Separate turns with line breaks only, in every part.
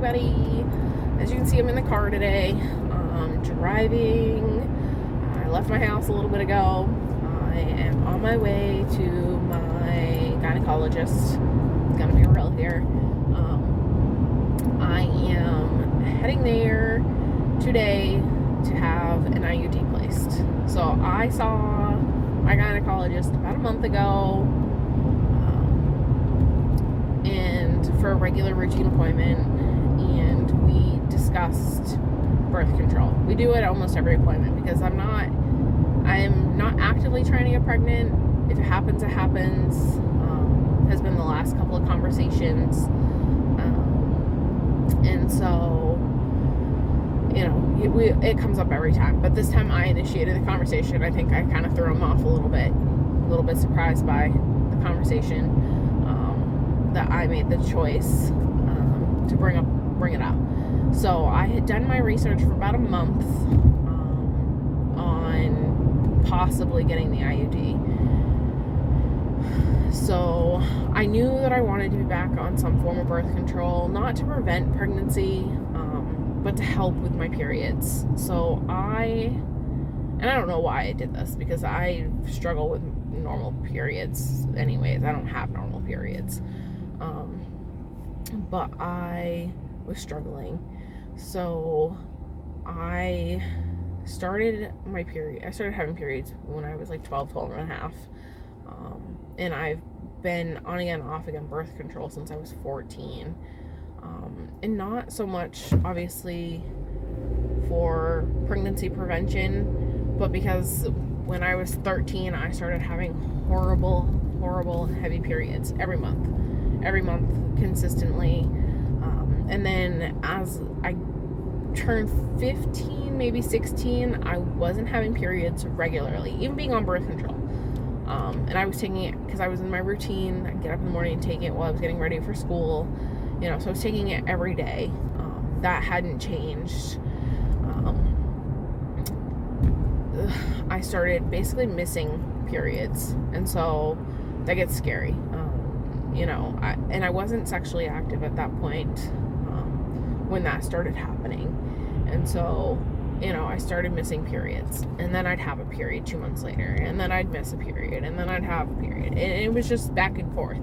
everybody. As you can see, I'm in the car today, driving. I left my house a little bit ago. I am on my way to my gynecologist. It's gonna be real here. I am heading there today to have an IUD placed. So I saw my gynecologist about a month ago, and for a regular routine appointment, and we discussed birth control. We do it almost every appointment because I'm not actively trying to get pregnant. If it happens, it happens. Has been the last couple of conversations, and so it comes up every time. But this time I initiated the conversation. I think I kind of threw him off a little bit surprised by the conversation, that I made the choice to bring it up. So I had done my research for about a month on possibly getting the IUD. So I knew that I wanted to be back on some form of birth control, not to prevent pregnancy, but to help with my periods. So I don't know why I did this, because I struggle with normal periods anyways. I don't have normal periods. But I was struggling. So I started having periods when I was like 12 and a half. And I've been on again, off again birth control since I was 14. And not so much, obviously, for pregnancy prevention, but because when I was 13, I started having horrible heavy periods every month consistently. And then as I turned 15, maybe 16, I wasn't having periods regularly, even being on birth control. And I was taking it because I was in my routine. I'd get up in the morning and take it while I was getting ready for school. So I was taking it every day. That hadn't changed. I started basically missing periods. And so that gets scary. I wasn't sexually active at that point when that started happening. And so, I started missing periods. And then I'd have a period 2 months later. And then I'd miss a period. And then I'd have a period. And it was just back and forth.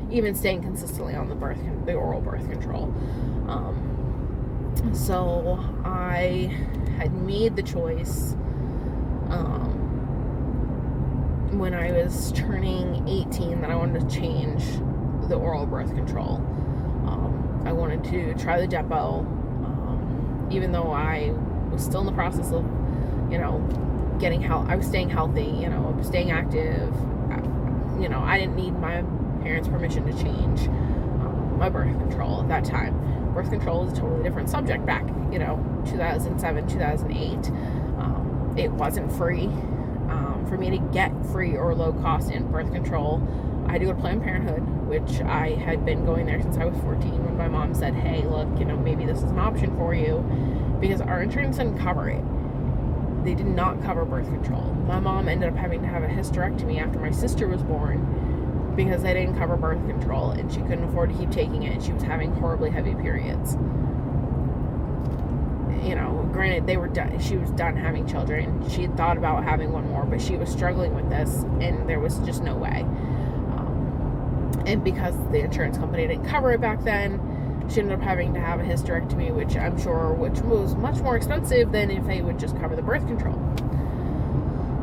Even staying consistently on the oral birth control. So I had made the choice when I was turning 18 that I wanted to change the oral birth control. I wanted to try the depot, even though I was still in the process of, getting help. I was staying healthy, staying active. I didn't need my parents' permission to change my birth control at that time. Birth control is a totally different subject back, 2007, 2008. It wasn't free. For me to get free or low cost in birth control, I had to go to Planned Parenthood, which I had been going there since I was 14, when my mom said, hey, look, maybe this is an option for you, because our insurance didn't cover it. They did not cover birth control. My mom ended up having to have a hysterectomy after my sister was born because they didn't cover birth control, and she couldn't afford to keep taking it, and she was having horribly heavy periods. Granted, she was done having children. She had thought about having one more, but she was struggling with this, and there was just no way. And because the insurance company didn't cover it back then, she ended up having to have a hysterectomy, which was much more expensive than if they would just cover the birth control.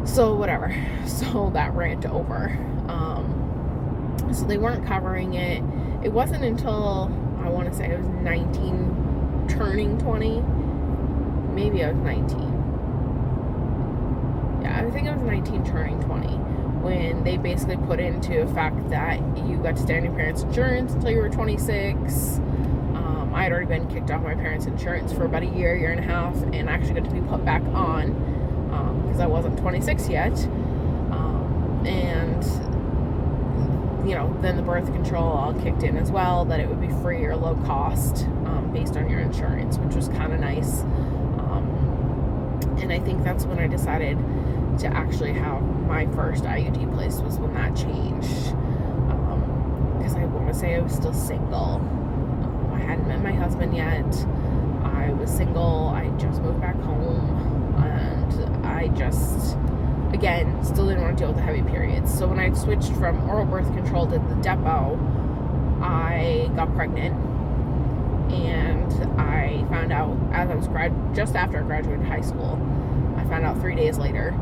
So whatever. So that rant over. So they weren't covering it. It wasn't until, I want to say I was 19 turning 20. Maybe I was 19. Yeah, I think I was 19 turning 20 when they basically put into effect that you got to stay on your parents' insurance until you were 26. I had already been kicked off my parents' insurance for about a year and a half, and actually got to be put back on because I wasn't 26 yet. And then the birth control all kicked in as well, that it would be free or low cost based on your insurance, which was kind of nice. And I think that's when I decided to actually have my first IUD placed, was when that changed. Because I want to say I was still single. I hadn't met my husband yet. I was single. I just moved back home, and I just, again, still didn't want to deal with the heavy periods. So when I switched from oral birth control to the depot, I got pregnant, and I found out as I was just after I graduated high school. I found out 3 days later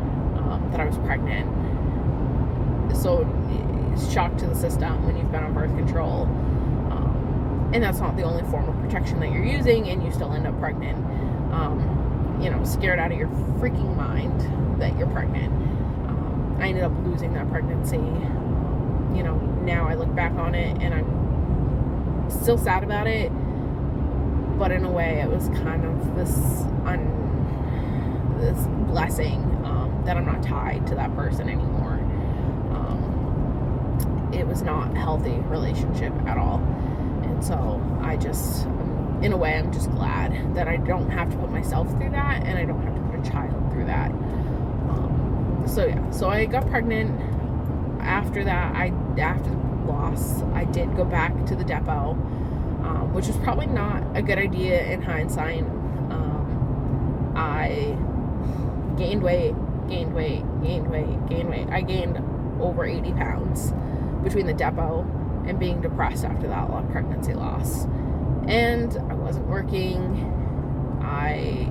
that I was pregnant. So it's shock to the system when you've been on birth control, and that's not the only form of protection that you're using, and you still end up pregnant. Scared out of your freaking mind that you're pregnant. I ended up losing that pregnancy. Now I look back on it and I'm still sad about it, but in a way it was kind of this blessing that I'm not tied to that person anymore. It was not a healthy relationship at all, and so I just, in a way, I'm just glad that I don't have to put myself through that, and I don't have to put a child through that. So I got pregnant. After that, after the loss, I did go back to the depot, which was probably not a good idea in hindsight. I gained weight. I gained over 80 pounds between the depot and being depressed after that pregnancy loss. And I wasn't working. I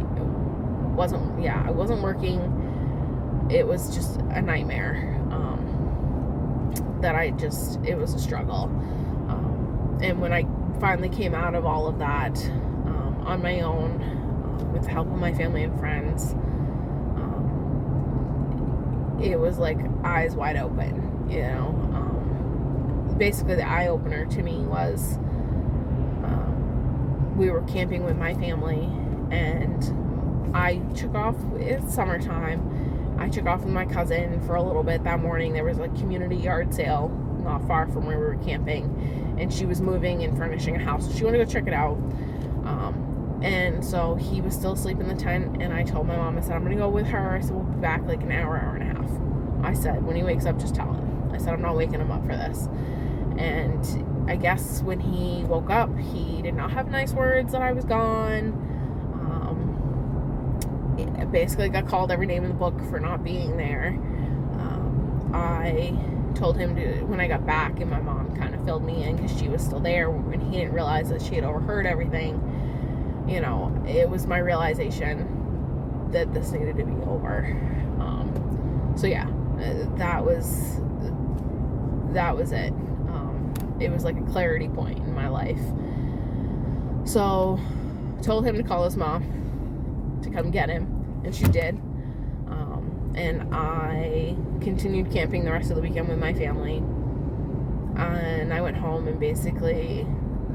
wasn't working. It was just a nightmare. It was a struggle. And when I finally came out of all of that, on my own, with the help of my family and friends, it was like eyes wide open, basically the eye opener to me was, we were camping with my family, and I took off. It's summertime. I took off with my cousin for a little bit that morning. There was a community yard sale not far from where we were camping, and she was moving and furnishing a house. She wanted to go check it out. And so he was still asleep in the tent, and I told my mom, I said, I'm going to go with her. I said, we'll be back like an hour and a half. I said, when he wakes up, just tell him. I said, I'm not waking him up for this. And I guess when he woke up, he did not have nice words that I was gone. I basically got called every name in the book for not being there. I told him to, when I got back, and my mom kind of filled me in because she was still there, and he didn't realize that she had overheard everything. It was my realization that this needed to be over. So yeah, that was it. It was like a clarity point in my life. So told him to call his mom to come get him, and she did. And I continued camping the rest of the weekend with my family, and I went home and basically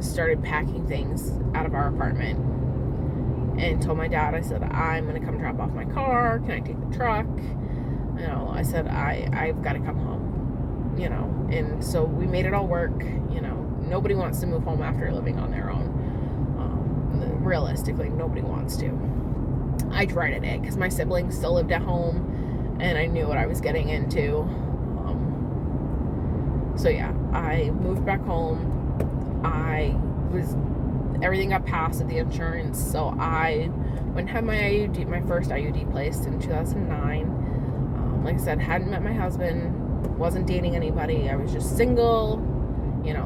started packing things out of our apartment and told my dad, I said, I'm going to come drop off my car. Can I take the truck? I said, I've got to come home, and so we made it all work. Nobody wants to move home after living on their own. Realistically, nobody wants to. I dreaded it because my siblings still lived at home, and I knew what I was getting into. So yeah, I moved back home. Everything got passed with the insurance, so I went and had my first IUD placed in 2009. Like I said, hadn't met my husband, wasn't dating anybody. I was just single.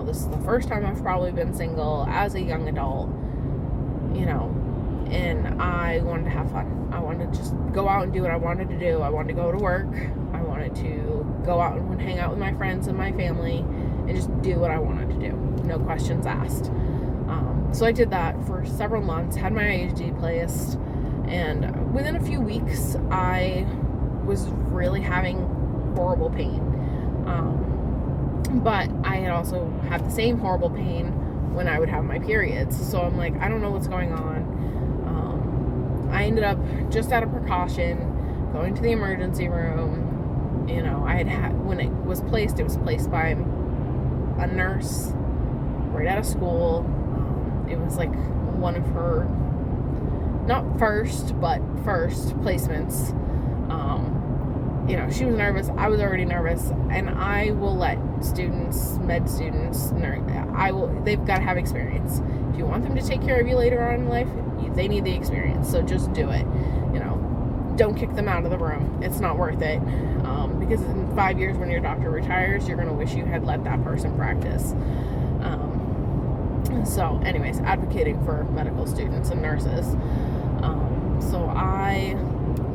This is the first time I've probably been single as a young adult. And I wanted to have fun. I wanted to just go out and do what I wanted to do. I wanted to go to work. I wanted to go out and hang out with my friends and my family and just do what I wanted to do. No questions asked. So I did that for several months, had my IUD placed, and within a few weeks, I was really having horrible pain. But I had also had the same horrible pain when I would have my periods. So I'm like, I don't know what's going on. I ended up, just out of precaution, going to the emergency room. When it was placed by a nurse right out of school. It was like one of her, not first, but first placements. She was nervous. I was already nervous, and I will let students, med students, they've got to have experience. If you want them to take care of you later on in life, they need the experience. So just do it. Don't kick them out of the room. It's not worth it. Because in 5 years when your doctor retires, you're going to wish you had let that person practice. So anyways, advocating for medical students and nurses. So I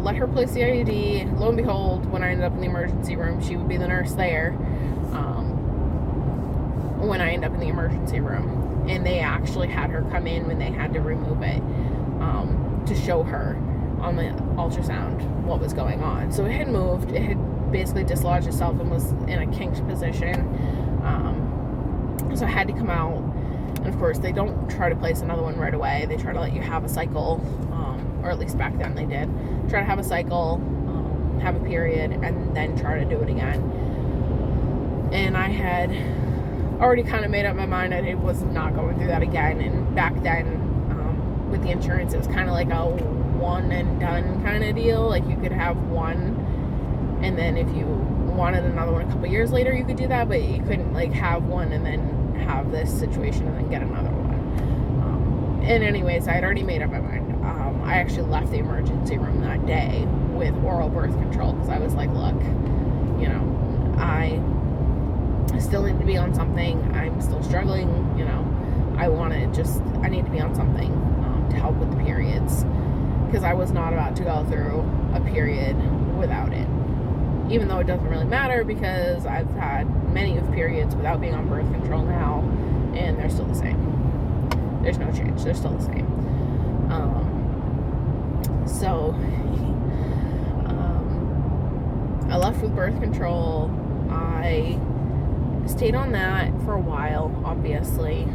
let her place the IUD. Lo and behold, when I ended up in the emergency room, she would be the nurse there when I ended up in the emergency room. And they actually had her come in when they had to remove it to show her on the ultrasound what was going on. So it had moved. It had basically dislodged itself and was in a kinked position. So I had to come out. And of course, they don't try to place another one right away. They try to let you have a cycle, or at least back then they did. Try to have a cycle, have a period, and then try to do it again. And I had already kind of made up my mind that it was not going through that again. And back then, with the insurance, it was kind of like a one and done kind of deal. Like you could have one, and then if you wanted another one a couple years later, you could do that, but you couldn't like have one and then have this situation and then get another one. And anyways, I had already made up my mind. I actually left the emergency room that day with oral birth control because I was like, look, I still need to be on something. I'm still struggling. I need to be on something to help with the periods, because I was not about to go through a period without it. Even though it doesn't really matter, because I've had many of periods without being on birth control now, and they're still the same. There's no change. They're still the same. So I left with birth control. I stayed on that for a while, obviously.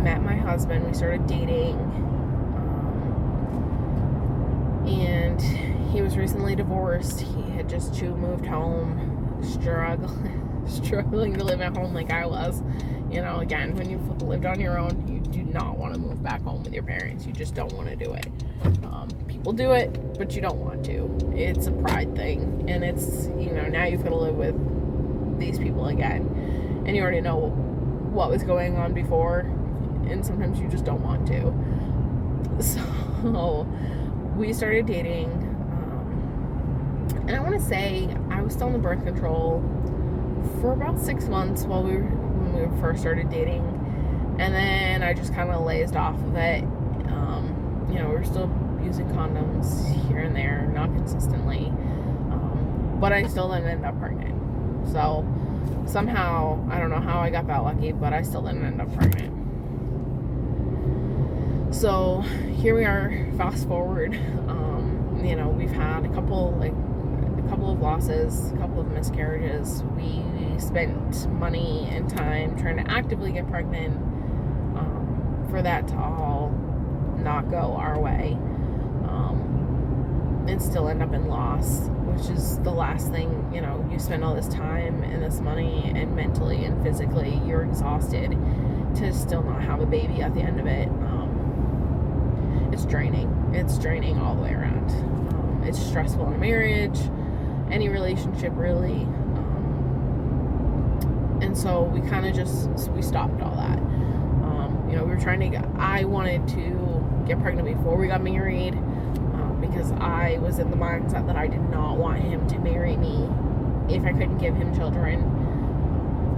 Met my husband. We started dating. And he was recently divorced. He had just moved home, struggling to live at home like I was. Again, when you've lived on your own, you do not want to move back home with your parents. You just don't want to do it. People do it, but you don't want to. It's a pride thing. And it's, now you've got to live with these people again. And you already know what was going on before. And sometimes you just don't want to. So we started dating, and I want to say I was still on the birth control for about 6 months when we first started dating, and then I just kind of lazed off of it. We were still using condoms here and there, not consistently, but I still didn't end up pregnant. So somehow, I don't know how I got that lucky, but I still didn't end up pregnant. So here we are, fast forward. We've had a couple of losses, a couple of miscarriages. We spent money and time trying to actively get pregnant, for that to all not go our way, and still end up in loss, which is the last thing. You spend all this time and this money, and mentally and physically you're exhausted to still not have a baby at the end of it. It's draining. It's draining all the way around. It's stressful in a marriage, any relationship really. And so we kind of we stopped all that. I wanted to get pregnant before we got married, because I was in the mindset that I did not want him to marry me if I couldn't give him children.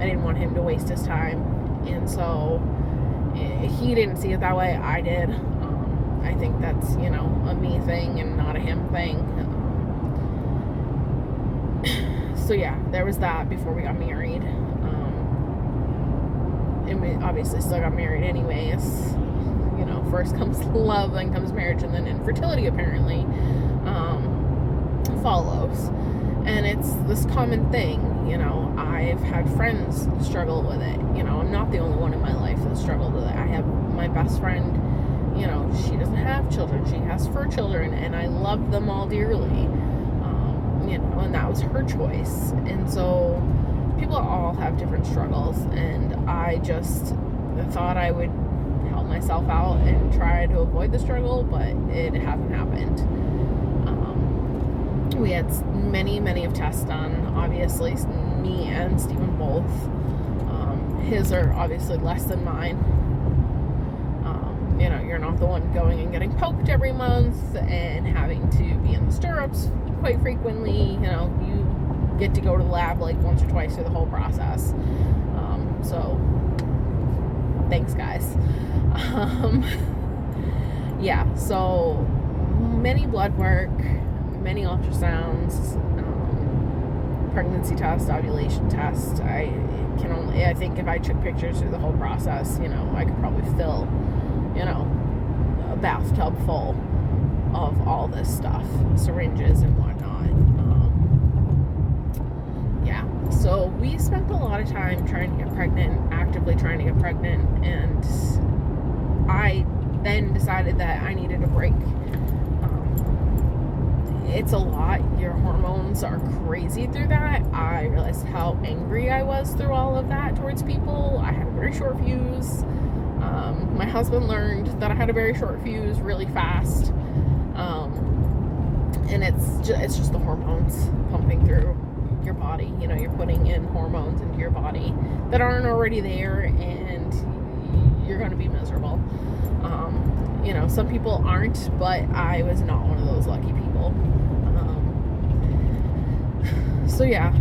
I didn't want him to waste his time. And so he didn't see it that way. I did. I think that's, a me thing and not a him thing. So yeah, there was that before we got married. And we obviously still got married anyways. First comes love, then comes marriage, and then infertility apparently follows. And it's this common thing. I've had friends struggle with it. I'm not the only one in my life that struggled with it. I have my best friend, she doesn't have children. She has 4 children, and I love them all dearly. And that was her choice. And so people all have different struggles, and I just thought I would help myself out and try to avoid the struggle, but it hasn't happened. We had many of tests done. Obviously, me and Stephen both. His are obviously less than mine. You're not the one going and getting poked every month and having to be in the stirrups quite frequently. You get to go to the lab like once or twice through the whole process. So thanks, guys. Yeah, so many blood work, many ultrasounds, pregnancy test, ovulation test. I think if I took pictures through the whole process, I could probably fill, a bathtub full of all this stuff, syringes and whatnot. Yeah, so we spent a lot of time trying to get pregnant, actively trying to get pregnant, and I then decided that I needed a break. It's a lot. Your hormones are crazy through that. I realized how angry I was through all of that towards people. I had a very short fuse. My husband learned that I had a very short fuse really fast. And it's just the hormones pumping through your body. You're putting in hormones into your body that aren't already there, and you're going to be miserable. Some people aren't, but I was not one of those lucky people. So yeah,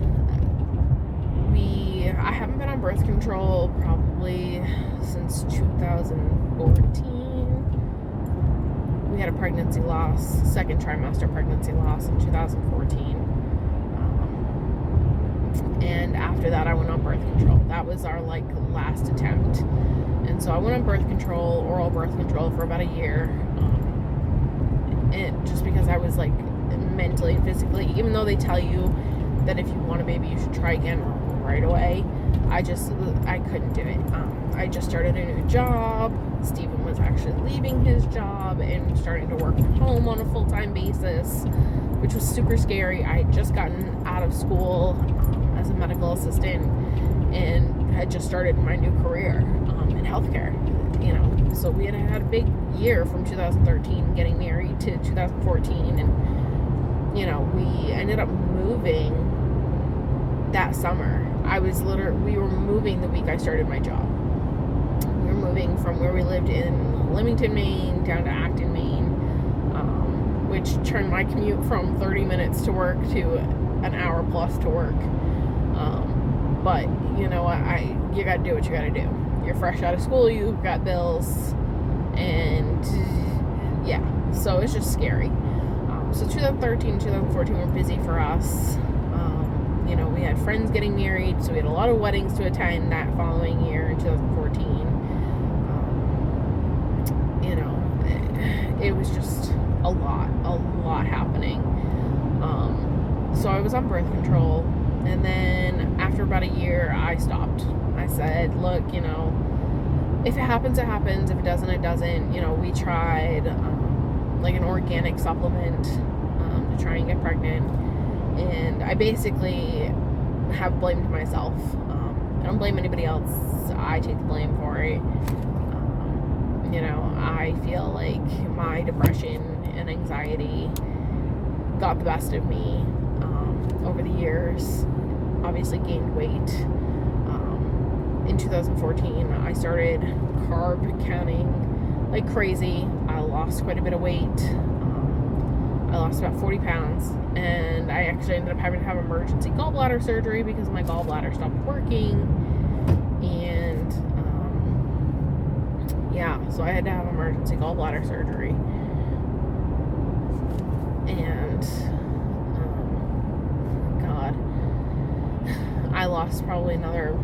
I haven't been on birth control probably since 2014. We had a pregnancy loss, second trimester pregnancy loss in 2014. And after that, I went on birth control. That was our last attempt. And so I went on birth control, oral birth control, for about a year. And just because I was mentally and physically, even though they tell you that if you want a baby, you should try again right away, I couldn't do it. I just started a new job. Stephen was actually leaving his job and starting to work from home on a full-time basis, which was super scary. I had just gotten out of school as a medical assistant and had just started my new career in healthcare. So we had a big year from 2013 getting married to 2014, and we ended up moving that summer. We were moving the week I started my job. We were moving from where we lived in Leamington, Maine, down to Acton, Maine, which turned my commute from 30 minutes to work to an hour plus to work. But you know what? You gotta do what you gotta do. You're fresh out of school, you've got bills, and yeah, so it's just scary. So 2013, 2014 were busy for us. We had friends getting married, so we had a lot of weddings to attend that following year in 2014. It was just a lot happening. So I was on birth control, and then after about a year, I stopped. I said, look, if it happens, it happens. If it doesn't, it doesn't. We tried an organic supplement to try and get pregnant, and I basically have blamed myself. I don't blame anybody else. I take the blame for it. I feel like my depression and anxiety got the best of me over the years. Obviously gained weight. In 2014, I started carb counting like crazy. I lost quite a bit of weight. I lost about 40 pounds, and I actually ended up having to have emergency gallbladder surgery because my gallbladder stopped working. And so I had to have emergency gallbladder surgery. And I lost probably another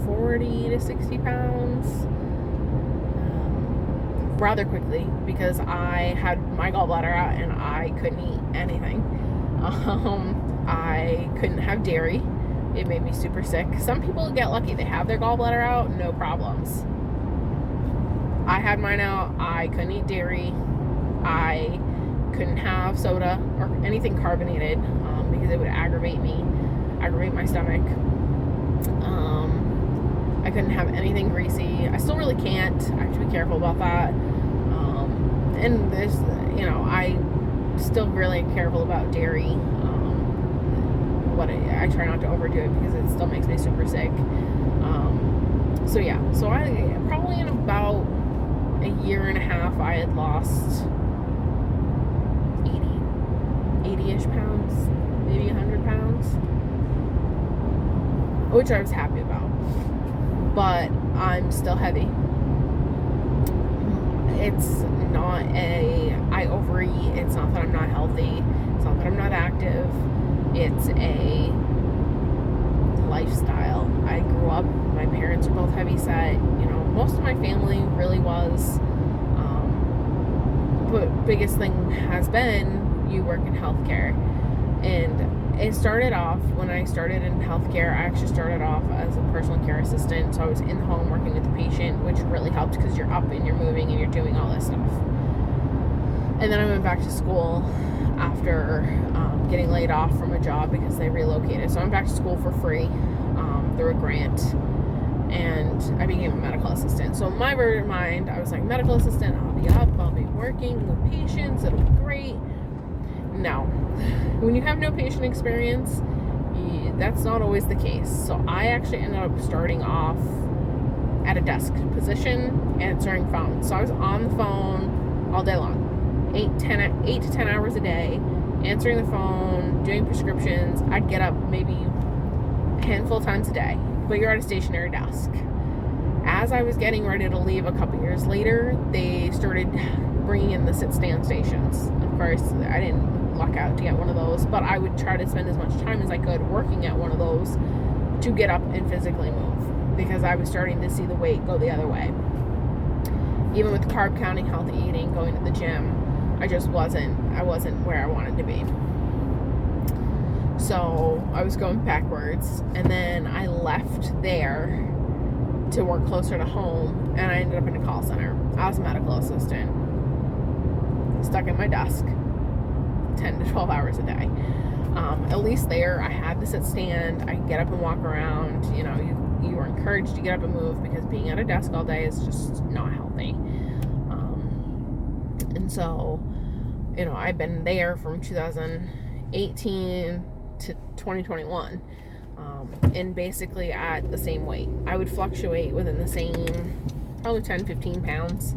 40 to 60 pounds rather quickly because I had my gallbladder out and I couldn't eat anything. I couldn't have dairy. It made me super sick. Some people get lucky. They have their gallbladder out, no problems. I had mine out. I couldn't eat dairy. I couldn't have soda or anything carbonated because it would aggravate my stomach. I couldn't have anything greasy. I still really can't. I have to be careful about that. And there's, I still really careful about dairy. but I try not to overdo it because it still makes me super sick. So yeah, so I probably in about a year and a half I had lost 80-ish pounds, maybe 100 pounds, which I was happy about, but I'm still heavy. It's not I overeat, it's not that I'm not healthy, it's not that I'm not active, it's a lifestyle. I grew up, my parents are both heavy set, most of my family really was, but biggest thing has been, you work in healthcare, and it started off, when I started in healthcare, I actually started off as a personal care assistant, so I was in the home working with the patient, which really helped because you're up and you're moving and you're doing all this stuff. And then I went back to school after getting laid off from a job because they relocated. So I went back to school for free through a grant, and I became a medical assistant. So in my mind, I was like, medical assistant, I'll be up, I'll be working with patients, it'll be great. No. When you have no patient experience, that's not always the case. So I actually ended up starting off at a desk position, answering phones. So I was on the phone all day long, 8 to 10 hours a day, answering the phone, doing prescriptions. I'd get up maybe a handful of times a day, but you're at a stationary desk. As I was getting ready to leave a couple years later, they started bringing in the sit-stand stations. Of course, I didn't luck out to get one of those, but I would try to spend as much time as I could working at one of those to get up and physically move, because I was starting to see the weight go the other way. Even with carb counting, healthy eating, going to the gym, I wasn't where I wanted to be. So I was going backwards, and then I left there to work closer to home, and I ended up in a call center. I was a medical assistant, stuck at my desk 10 to 12 hours a day. At least there I had the sit stand, I could get up and walk around. You were encouraged to get up and move, because being at a desk all day is just not healthy. And so I've been there from 2018 to 2021, and basically at the same weight. I would fluctuate within the same probably 10-15 pounds.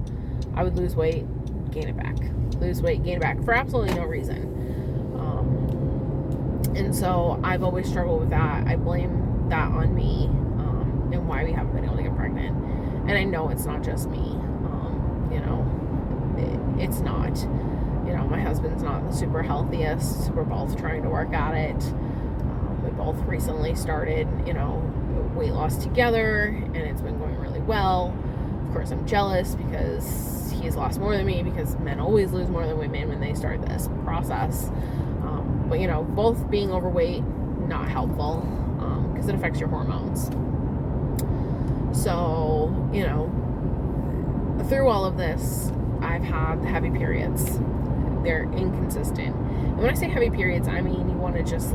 I would lose weight, gain it back, lose weight, gain it back, for absolutely no reason. And so I've always struggled with that. I blame that on me, and why we haven't been able to get pregnant. And I know it's not just me. It's not. My husband's not the super healthiest. We're both trying to work at it. We both recently started, weight loss together, and it's been going really well. Of course, I'm jealous because he's lost more than me, because men always lose more than women when they start this process. But both being overweight, not helpful, because it affects your hormones. So, through all of this, I've had heavy periods. They're inconsistent. And when I say heavy periods, I mean you want to just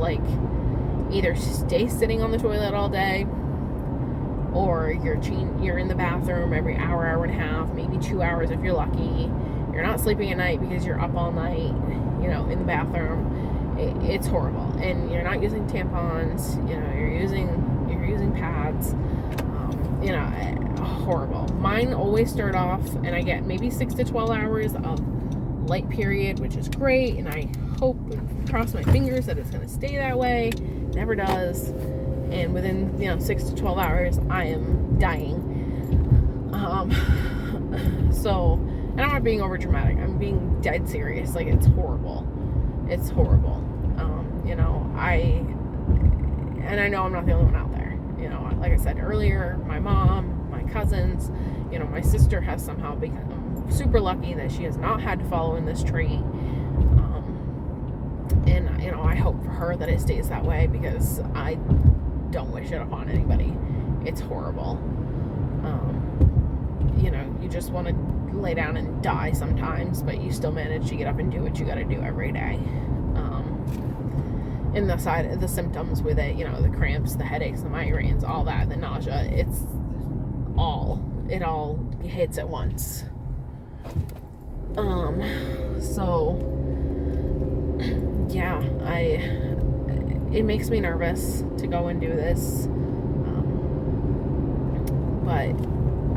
either stay sitting on the toilet all day, or you're in the bathroom every hour and a half, maybe 2 hours if you're lucky. You're not sleeping at night because you're up all night, in the bathroom. It's horrible. And you're not using tampons, you're using pads, horrible. Mine always start off, and I get maybe 6 to 12 hours of light period, which is great, and I hope and cross my fingers that it's going to stay that way. Never does. And within 6 to 12 hours I am dying. So, and I'm not being over dramatic, I'm being dead serious. It's horrible. It's horrible. I know I'm not the only one out there. Like I said earlier, my mom, my cousins, my sister has somehow become super lucky that she has not had to follow in this trait. And I hope for her that it stays that way, because I don't wish it upon anybody. It's horrible. You just want to lay down and die sometimes, but you still manage to get up and do what you got to do every day. And the symptoms with it, the cramps, the headaches, the migraines, all that, the nausea, it all hits at once. So yeah, it makes me nervous to go and do this. But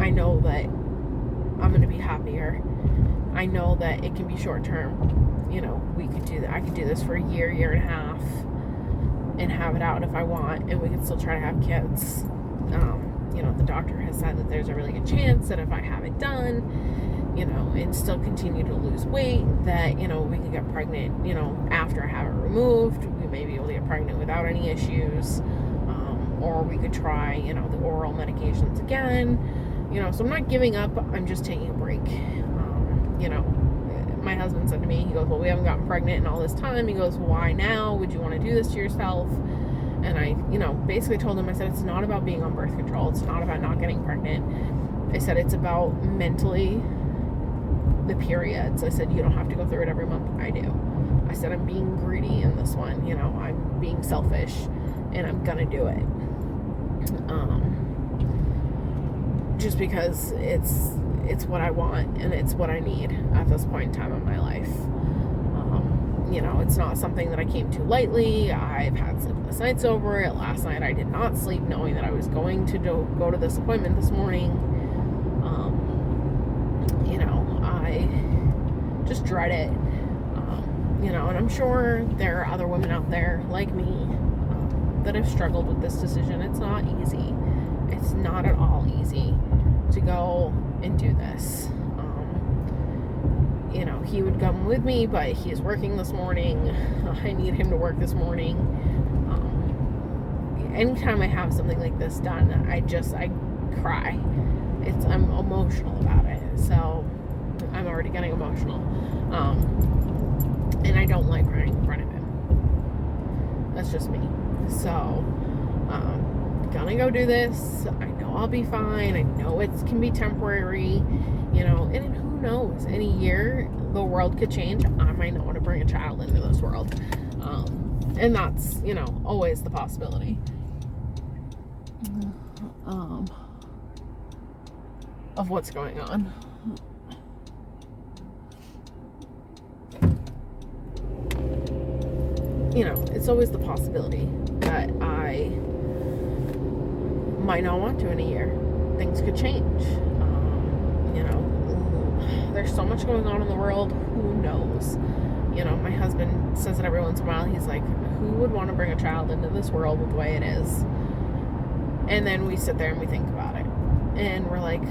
I know that I'm going to be happier. I know that it can be short term. You know, we could do that. I could do this for a year, year and a half, and have it out if I want, and we could still try to have kids. You know, the doctor has said that there's a really good chance that if I have it done, you know, and still continue to lose weight, that, you know, we could get pregnant, you know, after I have it removed. We may be able to get pregnant without any issues. Or we could try, you know, the oral medications again. You know, so I'm not giving up. I'm just taking a break. You know, my husband said to me, he goes, well, we haven't gotten pregnant in all this time. He goes, why now? Would you want to do this to yourself? And I, you know, basically told him, I said, it's not about being on birth control. It's not about not getting pregnant. I said, it's about mentally the periods. I said, you don't have to go through it every month. I do. I said, I'm being greedy in this one. You know, I'm being selfish, and I'm going to do it. Just because it's what I want and it's what I need at this point in time in my life. You know, it's not something that I came to lightly. I've had sleepless nights over it. Last night I did not sleep knowing that I was going to go to this appointment this morning. You know, I just dread it. You know, and I'm sure there are other women out there like me that have struggled with this decision. It's not easy. It's not at all easy to go and do this. You know, he would come with me, but he's working this morning. I need him to work this morning. Anytime I have something like this done, I cry. I'm emotional about it. So I'm already getting emotional. And I don't like crying in front of him. That's just me. So, gonna go do this. I know I'll be fine. I know it can be temporary, you know, and who knows, in a year the world could change. I might not want to bring a child into this world. And that's, you know, always the possibility of what's going on. You know, it's always the possibility that I might not want to in a year. Things could change. You know, there's so much going on in the world. Who knows? You know, my husband says it every once in a while. He's like, who would want to bring a child into this world with the way it is? And then we sit there and we think about it. And we're like,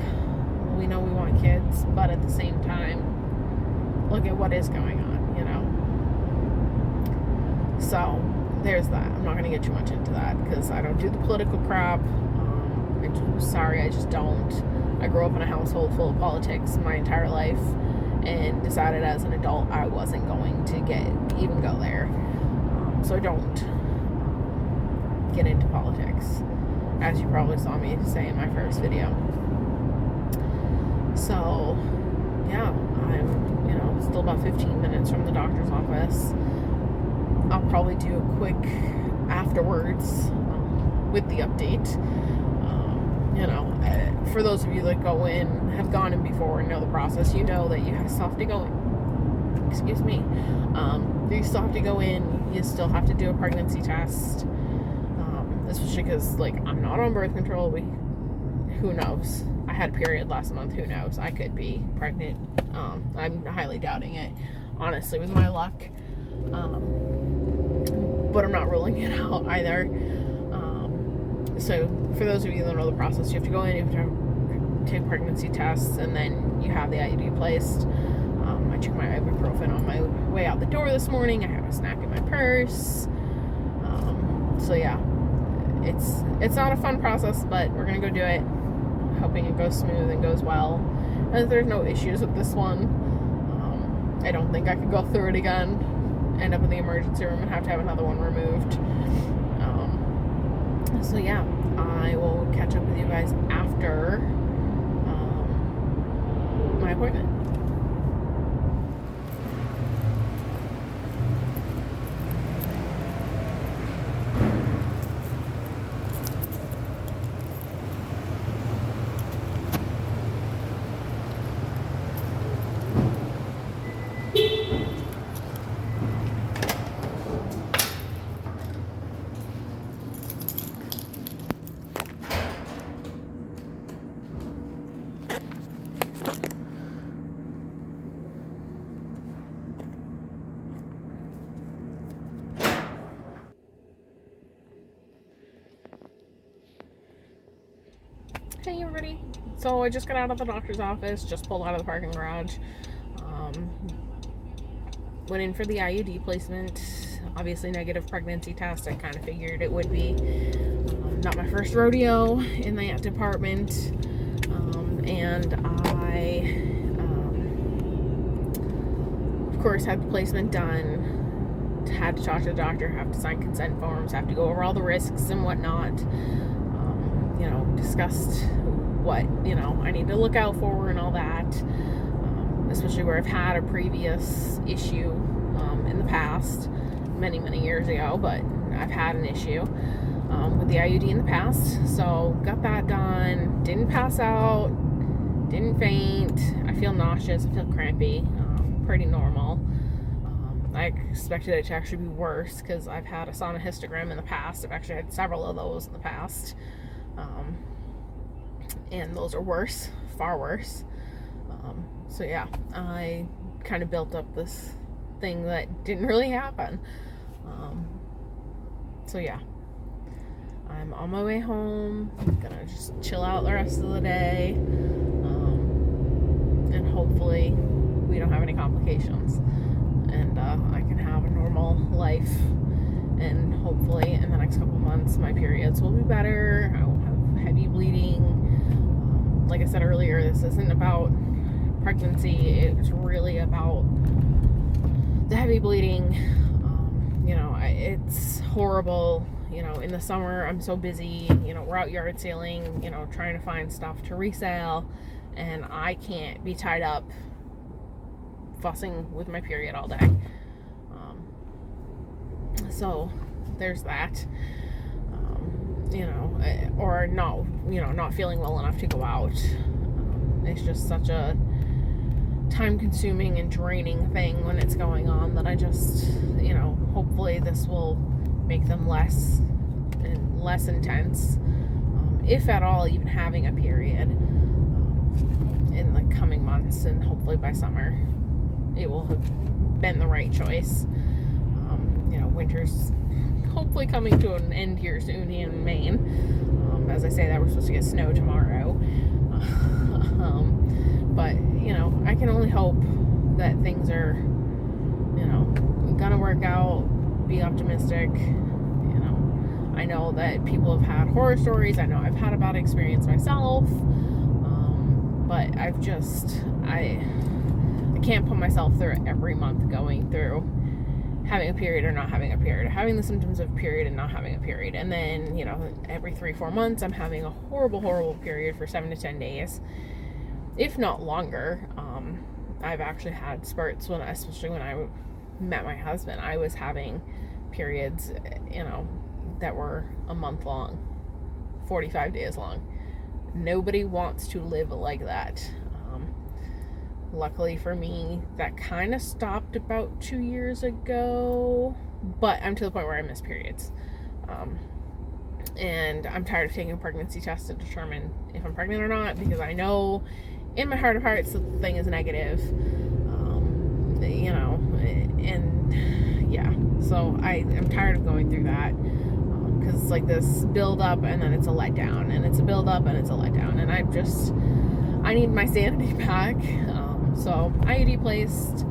we know we want kids, but at the same time, look at what is going on, you know? So, there's that. I'm not going to get too much into that because I don't do the political crap. Sorry, I just don't. I grew up in a household full of politics my entire life and decided as an adult I wasn't going to even go there. So I don't get into politics, as you probably saw me say in my first video. So, yeah, I'm, you know, still about 15 minutes from the doctor's office. I'll probably do a quick afterwards with the update. You know, for those of you that go in, have gone in before and know the process, you know that you still have to go in. Excuse me. You still have to go in. You still have to do a pregnancy test. Especially because, like, I'm not on birth control. Who knows? I had a period last month. Who knows? I could be pregnant. I'm highly doubting it. Honestly, with my luck. But I'm not ruling it out either. So for those of you that know the process, you have to go in, you have to take pregnancy tests, and then you have the IUD placed. I took my ibuprofen on my way out the door this morning. I have a snack in my purse. So yeah, it's not a fun process, but we're gonna go do it, hoping it goes smooth and goes well, and that there's no issues with this one. I don't think I could go through it again, end up in the emergency room and have to have another one removed. So yeah, I will catch up with you guys after my appointment. Hey everybody. So I just got out of the doctor's office, just pulled out of the parking garage. Went in for the IUD placement. Obviously negative pregnancy test. I kind of figured it would be. Not my first rodeo in that department. And I, of course, had the placement done. Had to talk to the doctor, have to sign consent forms, have to go over all the risks and whatnot. Discussed what, I need to look out for and all that. Especially where I've had a previous issue in the past, many, many years ago, but I've had an issue with the IUD in the past. So got that done, didn't pass out, didn't faint. I feel nauseous, I feel crampy, pretty normal. I expected it to actually be worse because I've had a sonohystogram in the past. I've actually had several of those in the past. And those are worse, far worse. So yeah, I kind of built up this thing that didn't really happen. So yeah, I'm on my way home. I'm gonna just chill out the rest of the day. And hopefully we don't have any complications. And I can have a normal life. And hopefully in the next couple months my periods will be better. I won't have heavy bleeding. Like I said earlier, this isn't about pregnancy. It's really about the heavy bleeding. It's horrible. In the summer I'm so busy. We're out yard sailing, trying to find stuff to resell, and I can't be tied up fussing with my period all day. So there's that. Or not feeling well enough to go out. It's just such a time-consuming and draining thing when it's going on that I just, hopefully this will make them less intense, if at all even having a period in the coming months, and hopefully by summer it will have been the right choice. Winter's hopefully coming to an end here soon in Maine. As I say that, we're supposed to get snow tomorrow. But, I can only hope that things are, gonna work out, be optimistic. I know that people have had horror stories. I know I've had a bad experience myself. But I can't put myself through it every month, going through having a period or not having a period, having the symptoms of a period and not having a period. And then, every 3-4 months, I'm having a horrible, horrible period for 7 to 10 days, if not longer. I've actually had spurts especially when I met my husband, I was having periods, that were a month long, 45 days long. Nobody wants to live like that. Luckily for me, that kind of stopped about 2 years ago, but I'm to the point where I miss periods. And I'm tired of taking a pregnancy test to determine if I'm pregnant or not, because I know in my heart of hearts the thing is negative. And yeah, so I'm tired of going through that, because it's like this build up and then it's a letdown, and it's a build up and it's a letdown, and I need my sanity back. So IUD placed,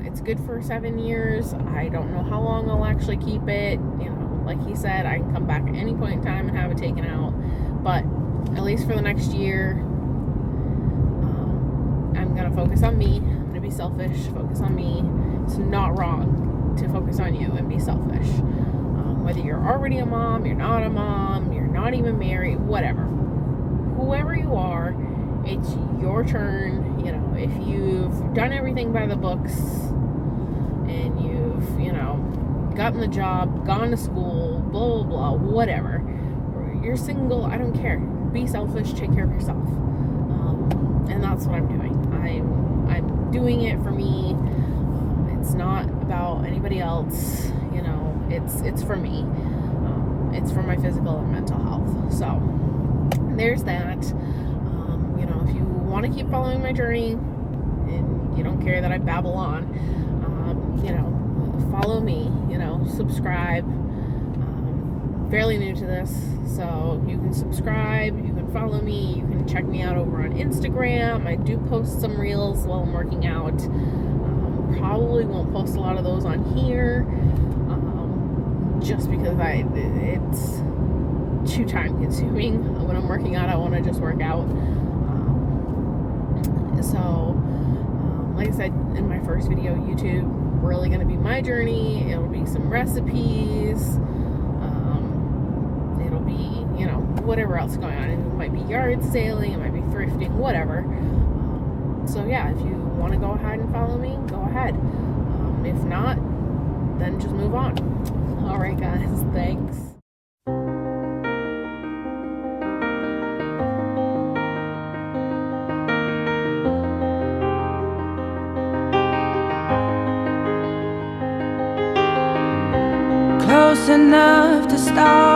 it's good for 7 years. I don't know how long I'll actually keep it. Like he said, I can come back at any point in time and have it taken out. But at least for the next year, I'm going to focus on me. I'm going to be selfish, focus on me. It's not wrong to focus on you and be selfish. Whether you're already a mom, you're not a mom, you're not even married, whatever. Whoever you are, it's your turn. If you've done everything by the books and you've, gotten the job, gone to school, blah, blah, blah, whatever. You're single, I don't care. Be selfish, take care of yourself. And that's what I'm doing. I'm doing it for me. It's not about anybody else. It's for me. It's for my physical and mental health. So there's that. If you want to keep following my journey and you don't care that I babble on, follow me, subscribe, fairly new to this, so you can subscribe, you can follow me, you can check me out over on Instagram. I do post some reels while I'm working out. Probably won't post a lot of those on here, just because it's too time consuming. When I'm working out, I want to just work out. Like I said in my first video, YouTube really going to be my journey. It'll be some recipes. It'll be, whatever else going on. It might be yard sailing, it might be thrifting, whatever. So yeah, if you want to go ahead and follow me, go ahead. If not, then just move on. All right, guys, thanks.
Close enough to start